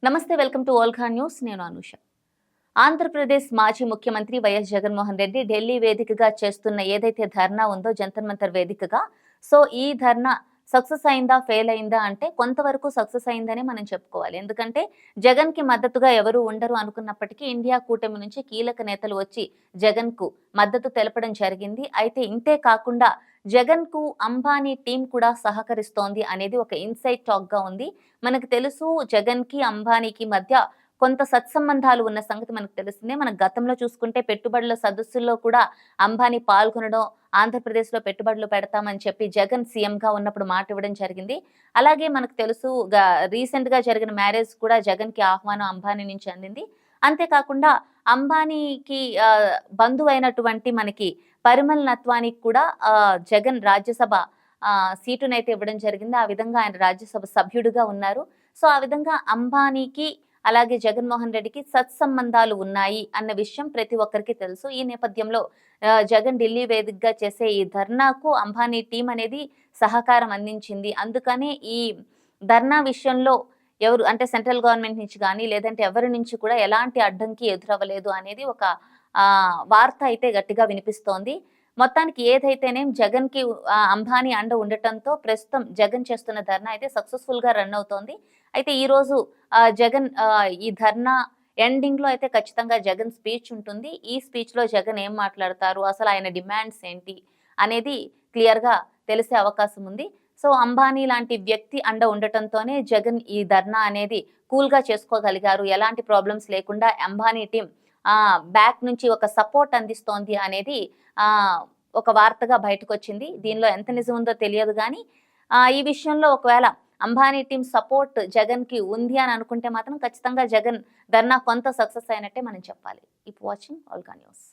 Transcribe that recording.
నమస్తే, welcome to ఓల్ఖా news. నేను అనుష. ఆంధ్రప్రదేశ్ మాజీ ముఖ్యమంత్రి వైఎస్ జగన్మోహన్ రెడ్డి ఢిల్లీ వేదికగా చేస్తున్న ఏదైతే ధర్నా ఉందో జంతర్ మంతర్ వేదికగా, సో ఈ ధర్నా సక్సెస్ అయిందా, ఫెయిల్ అయిందా అంటే కొంతవరకు సక్సెస్ అయిందనే మనం చెప్పుకోవాలి. ఎందుకంటే జగన్ కి మద్దతుగా ఎవరు ఉండరు అనుకున్నప్పటికీ ఇండియా కూటమి నుంచి కీలక నేతలు వచ్చి జగన్ కు మద్దతు తెలపడం జరిగింది. అయితే ఇంతే కాకుండా జగన్ కు అంబానీ టీం కూడా సహకరిస్తోంది అనేది ఒక ఇన్సైడ్ టాక్ గా ఉంది. మనకు తెలుసు జగన్ కి అంబానీకి మధ్య కొంత సత్సంబంధాలు ఉన్న సంగతి మనకు తెలిసిందే. మన గతంలో చూసుకుంటే పెట్టుబడుల సదస్సుల్లో కూడా అంబానీ పాల్గొనడం, ఆంధ్రప్రదేశ్‌లో పెట్టుబడులు పెడతామని చెప్పి జగన్ సీఎంగా ఉన్నప్పుడు మాట ఇవ్వడం జరిగింది. అలాగే మనకు తెలుసు రీసెంట్‌గా జరిగిన మ్యారేజ్ కూడా జగన్‌కి ఆహ్వానం అంబానీ నుంచి అందింది. అంతేకాకుండా అంబానీకి బంధువైనటువంటి మనకి పరిమల్ నత్వానికి కూడా జగన్ రాజ్యసభ సీటునైతే ఇవ్వడం జరిగింది. ఆ విధంగా ఆయన రాజ్యసభ సభ్యుడిగా ఉన్నారు. సో ఆ విధంగా అంబానీకి అలాగే జగన్మోహన్ రెడ్డికి సత్సంబంధాలు ఉన్నాయి అన్న విషయం ప్రతి ఒక్కరికి తెలుసు. ఈ నేపథ్యంలో జగన్ ఢిల్లీ వేదికగా చేసే ఈ ధర్నాకు అంబానీ టీం అనేది సహకారం అందించింది. అందుకనే ఈ ధర్నా విషయంలో ఎవరు అంటే సెంట్రల్ గవర్నమెంట్ నుంచి కానీ లేదంటే ఎవరి నుంచి కూడా ఎలాంటి అడ్డంకి ఎదురవ్వలేదు అనేది ఒక వార్త అయితే గట్టిగా వినిపిస్తోంది. మొత్తానికి ఏదైతేనేం జగన్‌కి అంబానీ అండ ఉండటంతో ప్రస్తుతం జగన్ చేస్తున్న ధర్నా అయితే సక్సెస్‌ఫుల్‌గా రన్ అవుతోంది. అయితే ఈరోజు జగన్ ఈ ధర్నా ఎండింగ్‌లో అయితే ఖచ్చితంగా జగన్ స్పీచ్ ఉంటుంది. ఈ స్పీచ్‌లో జగన్ ఏం మాట్లాడతారు, అసలు ఆయన డిమాండ్స్ ఏంటి అనేది క్లియర్‌గా తెలిసే అవకాశం ఉంది. సో అంబానీ లాంటి వ్యక్తి అండ ఉండటంతోనే జగన్ ఈ ధర్నా అనేది కూల్‌గా చేసుకోగలిగారు. ఎలాంటి ప్రాబ్లమ్స్ లేకుండా అంబానీ టీం బ్యాక్ నుంచి ఒక సపోర్ట్ అందిస్తోంది అనేది ఒక వార్తగా బయటకొచ్చింది. దీనిలో ఎంత నిజం ఉందో తెలియదు గానీ ఈ విషయంలో ఒకవేళ అంబానీ టీమ్ సపోర్ట్ జగన్‌కి ఉంది అని అనుకుంటే మాత్రం ఖచ్చితంగా జగన్ ధర్నా కొంత సక్సెస్ అయినట్టే మనం చెప్పాలి. Keep watching Olka news.